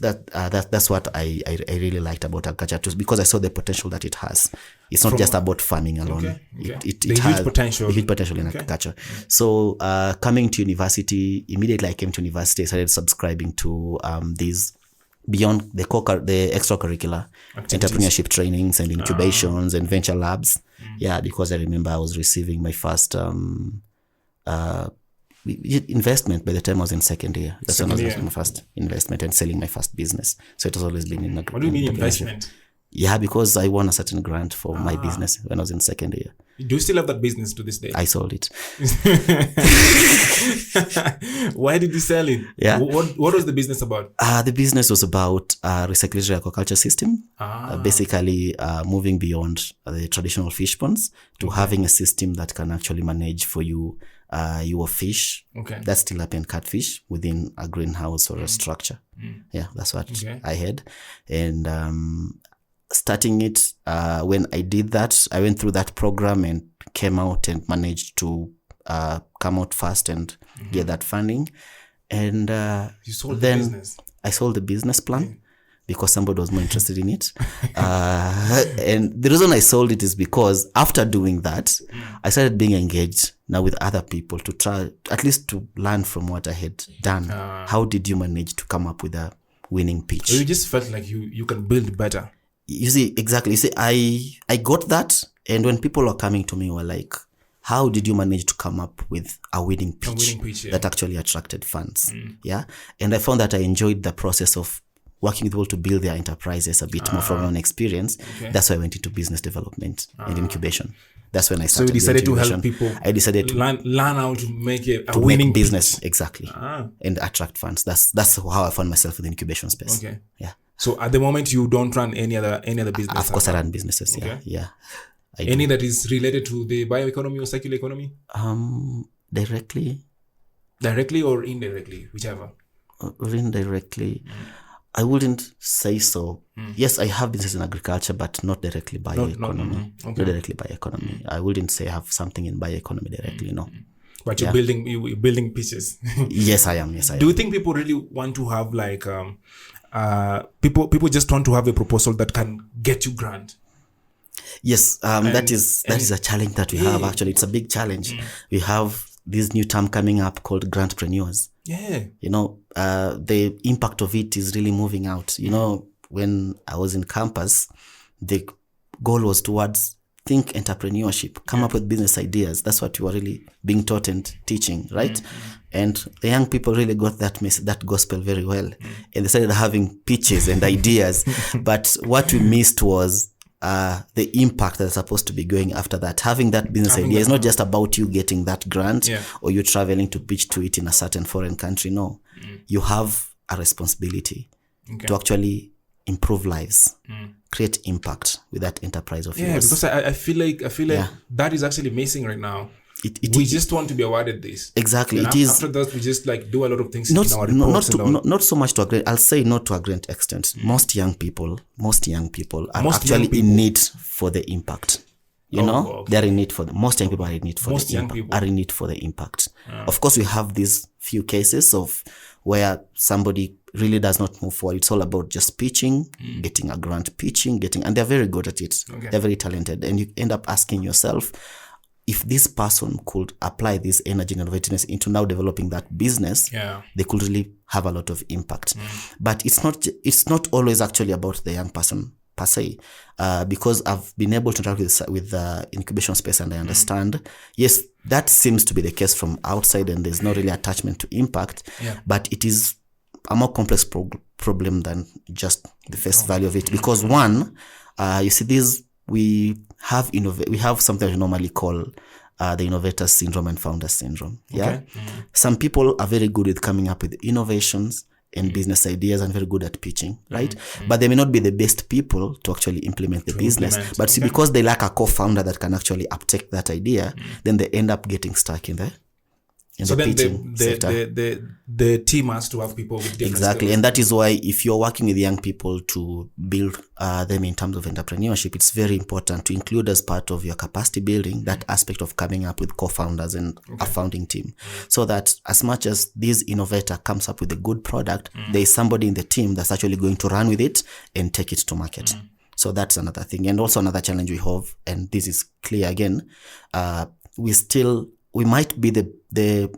what I really liked about agriculture too, because I saw the potential that it has. It's not just about farming alone. It has huge potential in agriculture. So coming to university, immediately I came to university, I started subscribing to these beyond the extracurricular entrepreneurship trainings and incubations and venture labs. Because I remember I was receiving my first investment by the time I was in second year. That's when I was making my first investment and selling my first business. So it has always been in agriculture. What do you mean investment? Because I won a certain grant for my business when I was in second year. Do you still have that business to this day? I sold it. Why did you sell it? What was the business about? The business was about recirculatory aquaculture system. Basically moving beyond the traditional fish ponds to having a system that can actually manage for you your fish. That's tilapia and catfish within a greenhouse or a structure. That's what I had. And starting it, when I did that, I went through that program and came out and managed to come out fast and get that funding. And you sold then the business. I sold the business plan because somebody was more interested in it. And the reason I sold it is because after doing that, I started being engaged now with other people to try at least to learn from what I had done. How did you manage to come up with a winning pitch? You just felt like you can build better. You see, exactly. You see, I got that. And when people were coming to me, were like, how did you manage to come up with a winning pitch, that actually attracted funds? And I found that I enjoyed the process of working with people to build their enterprises a bit more from my own experience. That's why I went into business development and incubation. That's when I started. So you decided to help people. I decided to learn how to make a winning business pitch. Exactly, and attract funds. That's how I found myself in the incubation space. So at the moment you don't run any other business. Of course, I run businesses. Any that is related to the bioeconomy or circular economy? Directly or indirectly, whichever. Or indirectly. I wouldn't say so. Yes, I have business in agriculture, but not directly bioeconomy. Not directly bioeconomy. I wouldn't say I have something in bioeconomy directly, no. But you're building pitches. Yes, I am. Do you think people really want to have like people just want to have a proposal that can get you grant? Yes, that is a challenge that we have. Actually, it's a big challenge. We have this new term coming up called grantpreneurs. The impact of it is really moving out. When I was in campus, the goal was towards think entrepreneurship, come up with business ideas. That's what you were really being taught and teaching, right? And the young people really got that gospel very well. And they started having pitches and ideas. But what we missed was the impact that's supposed to be going after that. Having that business idea is not just about you getting that grant or you traveling to pitch to it in a certain foreign country. No, you have a responsibility to actually improve lives, create impact with that enterprise of yours. Because I feel like that is actually missing right now. we just want to be awarded this. Exactly. And it is. After that, we just like do a lot of things Not, in our reports. not so much to a great, I'll say not to a great extent. Most young people are actually in need for the impact. They're in need for most young people are in need for the impact. Of course, we have these few cases of where somebody really does not move forward. It's all about just pitching, getting a grant, and they're very good at it. Okay. They're very talented. And you end up asking yourself, if this person could apply this energy and innovativeness into now developing that business, they could really have a lot of impact. But it's not always actually about the young person per se, because I've been able to interact with the incubation space, and I understand, yes, that seems to be the case from outside, and there's not really attachment to impact, but it is a more complex problem than just the face value of it. Because one, you see, we have something we normally call the innovator syndrome and founder syndrome. Some people are very good with coming up with innovations and business ideas and very good at pitching, right? But they may not be the best people to actually implement the business. But see, because they lack a co-founder that can actually uptake that idea, then they end up getting stuck in the pitching sector. The team has to have people with different skills. And that is why if you're working with young people to build them in terms of entrepreneurship, it's very important to include as part of your capacity building that aspect of coming up with co-founders and a founding team, so that as much as this innovator comes up with a good product, there is somebody in the team that's actually going to run with it and take it to market. So that's another thing. And also another challenge we have, and this is clear again, we might be the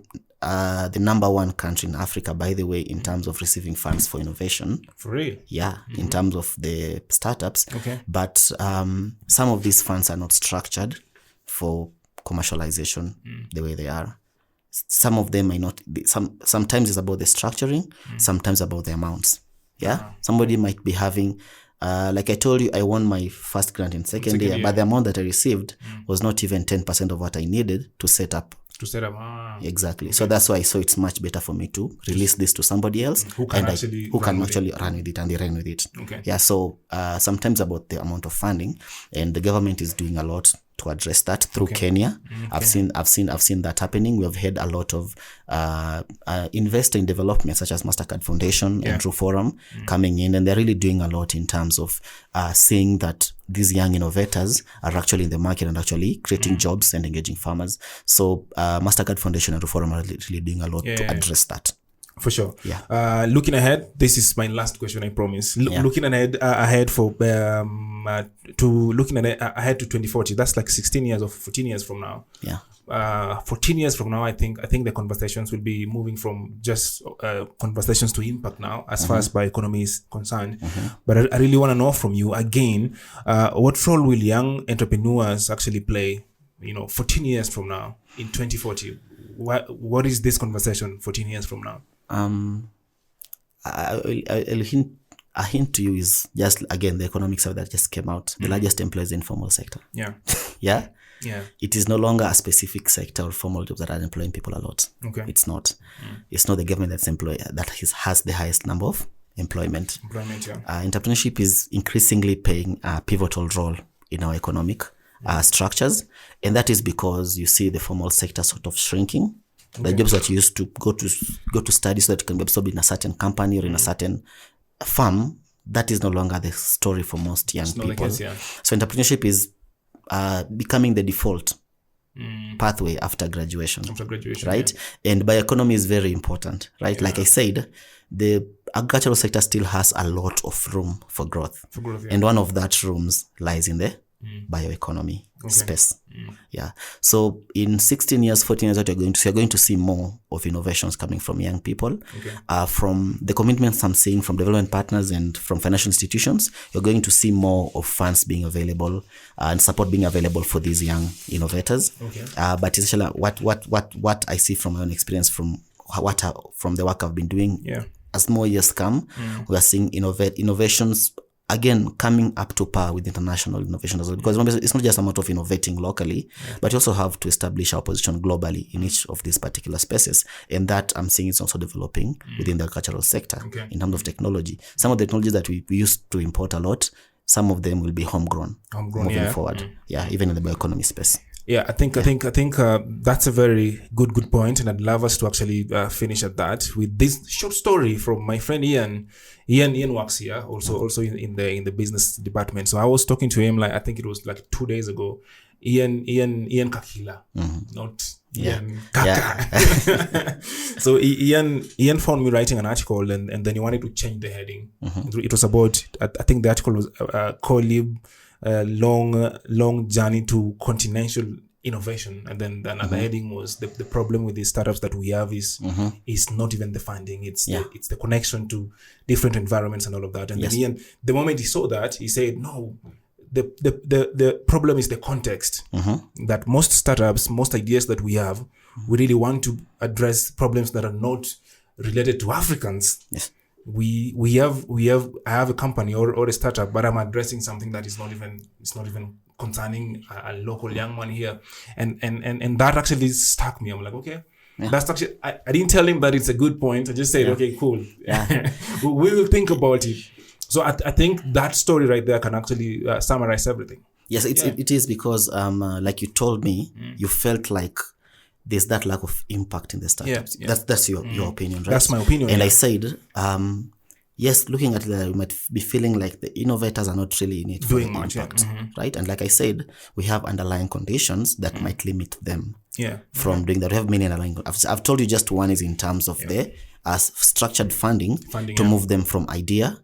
number one country in Africa, by the way, in terms of receiving funds for innovation. For real? Yeah, in terms of the startups. Okay. But some of these funds are not structured for commercialization the way they are. Some of them may not be, sometimes it's about the structuring, sometimes about the amounts. Yeah. Somebody might be having, like I told you, I won my first grant in second year, but the amount that I received was not even 10% of what I needed to set up. Exactly. Okay. So that's why I saw it's much better for me to release this to somebody else who can actually run with it, and they ran with it. Okay. Yeah. So sometimes about the amount of funding, and the government is doing a lot to address that through Kenya. I've seen that happening. We have had a lot of investor in development such as Mastercard Foundation and True Forum coming in, and they're really doing a lot in terms of seeing that these young innovators are actually in the market and actually creating jobs and engaging farmers. So Mastercard Foundation and True Forum are really doing a lot to address that. For sure. Yeah. Looking ahead, this is my last question, I promise. Looking ahead ahead to 2040. That's like 16 years or 14 years from now. Yeah. 14 years from now, I think the conversations will be moving from just conversations to impact now, as far as bioeconomy is concerned. But I really want to know from you again, what role will young entrepreneurs actually play? 14 years from now, in 2040. What is this conversation 14 years from now? I'll hint to you is just, again, the economic survey that just came out. The largest employers in informal sector. Yeah. It is no longer a specific sector or formal jobs that are employing people a lot. Okay. It's not. It's not the government that has the highest number of employment. Entrepreneurship is increasingly playing a pivotal role in our economic structures, and that is because you see the formal sector sort of shrinking. The jobs that you used to go to study so that you can be absorbed in a certain company or in a certain firm, that is no longer the story for most young people. So entrepreneurship is becoming the default pathway after graduation. Right? Yeah. And bioeconomy is very important, right? Yeah. Like I said, the agricultural sector still has a lot of room for growth. And one of that rooms lies in the bioeconomy space. Yeah. So in 16 years, 14 years, what you're going to see more of innovations coming from young people. From the commitments I'm seeing from development partners and from financial institutions, you're going to see more of funds being available and support being available for these young innovators. But essentially, what I see from my own experience, from the work I've been doing, as more years come, we are seeing innovations again coming up to par with international innovation as well, because remember, it's not just a matter of innovating locally, but you also have to establish our position globally in each of these particular spaces, and that I'm seeing is also developing within the agricultural sector in terms of technology. Some of the technologies that we used to import a lot, some of them will be homegrown moving forward. Even in the bioeconomy space. Yeah, I think that's a very good point, and I'd love us to actually finish at that with this short story from my friend Ian. Ian works here also in the business department. So I was talking to him, like I think it was like 2 days ago. Ian Kakila, not Ian Kaka. So Ian found me writing an article, and then he wanted to change the heading. It was about, I think the article was CoELIB, long journey to continental innovation, and then another heading was the problem with these startups that we have is not even the funding, it's the connection to different environments and all of that. And then Ian, the moment he saw that, he said, no, the problem is the context. That most startups, most ideas that we have, we really want to address problems that are not related to Africans. I have a company or a startup, but I'm addressing something that is not even concerning a local young man here, and that actually stuck me. I'm like, okay, that's actually, I didn't tell him that it's a good point. I just said, okay, cool. We will think about it. So I think that story right there can actually summarize everything. Yes, it is because like you told me, you felt like there's that lack of impact in the startups. That's your opinion, right? That's my opinion. And I said, yes, looking at that, you might be feeling like the innovators are not really in it for doing much impact, right? And like I said, we have underlying conditions that might limit them from doing that. We have many underlying. I've told you just one is in terms of the structured funding to move them from idea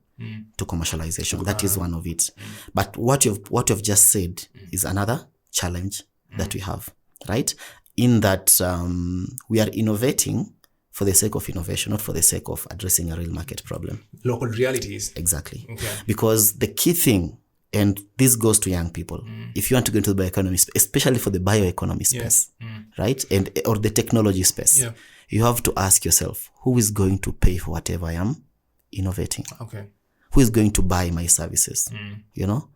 to commercialization. That is one of it. But what you've just said is another challenge that we have, right? In that we are innovating for the sake of innovation, not for the sake of addressing a real market problem. Local realities. Exactly. Okay. Because the key thing, and this goes to young people, if you want to go into the bioeconomy space, especially for the bioeconomy space, right? Or the technology space, you have to ask yourself, who is going to pay for whatever I am innovating? Okay. Who is going to buy my services? You know?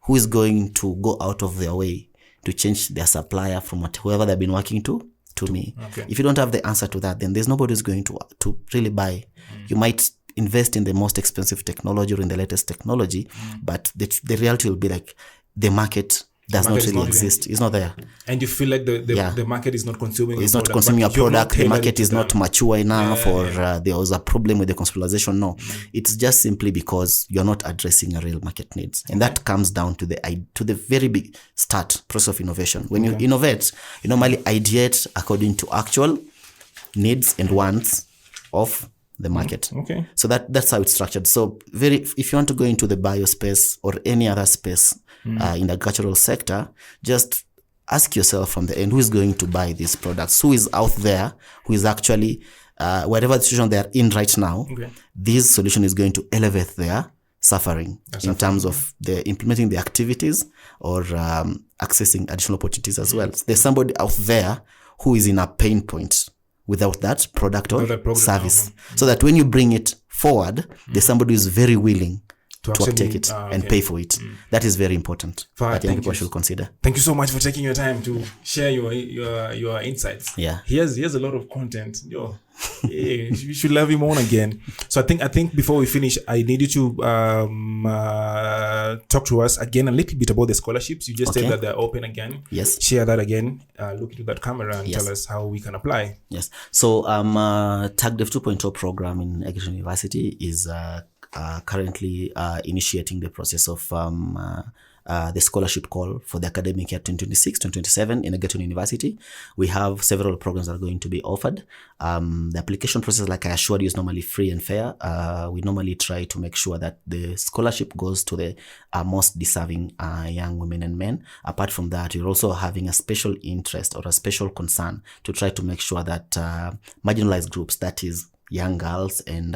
Who is going to go out of their way to change their supplier from whoever they've been working to me? Okay. If you don't have the answer to that, then there's nobody who's going to really buy. You might invest in the most expensive technology or in the latest technology, but the reality will be like the market does not really exist. It's not there. And you feel like the market is not consuming it's not consuming your product. The market is not mature enough, or there was a problem with the consumerization. No, it's just simply because you're not addressing a real market needs. And that comes down to the very big start process of innovation. When you innovate, you normally ideate according to actual needs and wants of the market. Okay. So that's how it's structured. So if you want to go into the biospace or any other space in the agricultural sector, just ask yourself from the end, who is going to buy these products? Who is out there who is actually, whatever situation they are in right now, this solution is going to elevate their suffering in terms of implementing the activities or accessing additional opportunities as well. So there's somebody out there who is in a pain point without that product or service. So that when you bring it forward, there's somebody who's very willing to take it and pay for it. That is very important. That young people should consider. Thank you so much for taking your time to share your insights. Yeah. He has a lot of content. You should love him on again. So I think before we finish, I need you to talk to us again a little bit about the scholarships. You just said that they're open again. Yes. Share that again. Look into that camera and tell us how we can apply. Yes. So TAGDev 2.0 program in Agricultural University is currently initiating the process of the scholarship call for the academic year 2026-2027 in Agricultural University. We have several programs that are going to be offered. The application process, like I assured you, is normally free and fair. We normally try to make sure that the scholarship goes to the most deserving young women and men. Apart from that, we're also having a special interest or a special concern to try to make sure that marginalized groups, that is young girls and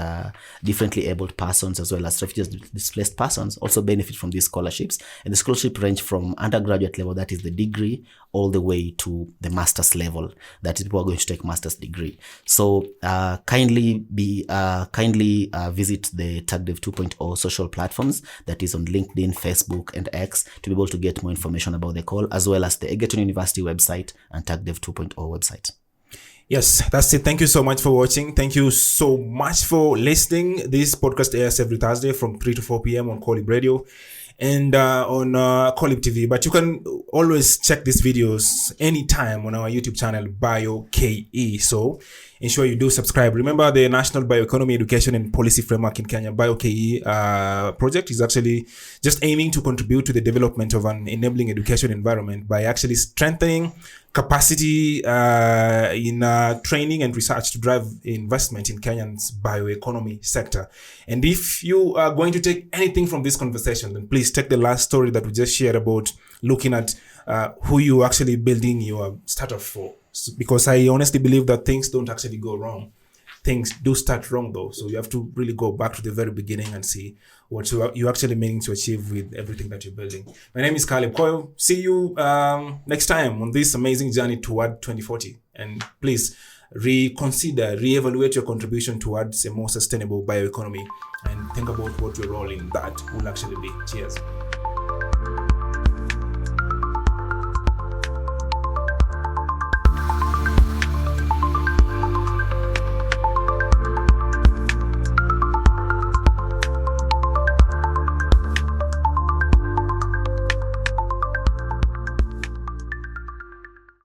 differently abled persons, as well as refugees, displaced persons, also benefit from these scholarships. And the scholarship range from undergraduate level, that is the degree, all the way to the master's level, that is people are going to take master's degree. So kindly visit the TAGDev 2.0 social platforms, that is on LinkedIn, Facebook, and X, to be able to get more information about the call, as well as the Egerton University website and TAGDev 2.0 website. Yes, that's it. Thank you so much for watching. Thank you so much for listening. This podcast airs every Thursday from 3 to 4 p.m. on CoELIB Radio. and on CoELIB TV. But you can always check these videos anytime on our YouTube channel, BioKE. So ensure you do subscribe. Remember, the National Bioeconomy Education and Policy Framework in Kenya, BioKE project, is actually just aiming to contribute to the development of an enabling education environment by actually strengthening capacity in training and research to drive investment in Kenyan's bioeconomy sector. And if you are going to take anything from this conversation, then please take the last story that we just shared about looking at who you actually building your startup for. Because I honestly believe that things don't actually go wrong. Things do start wrong though. So you have to really go back to the very beginning and see what you're actually meaning to achieve with everything that you're building. My name is CoELIB. See you next time on this amazing journey toward 2040. And please reevaluate your contribution towards a more sustainable bioeconomy and think about what your role in that will actually be. Cheers.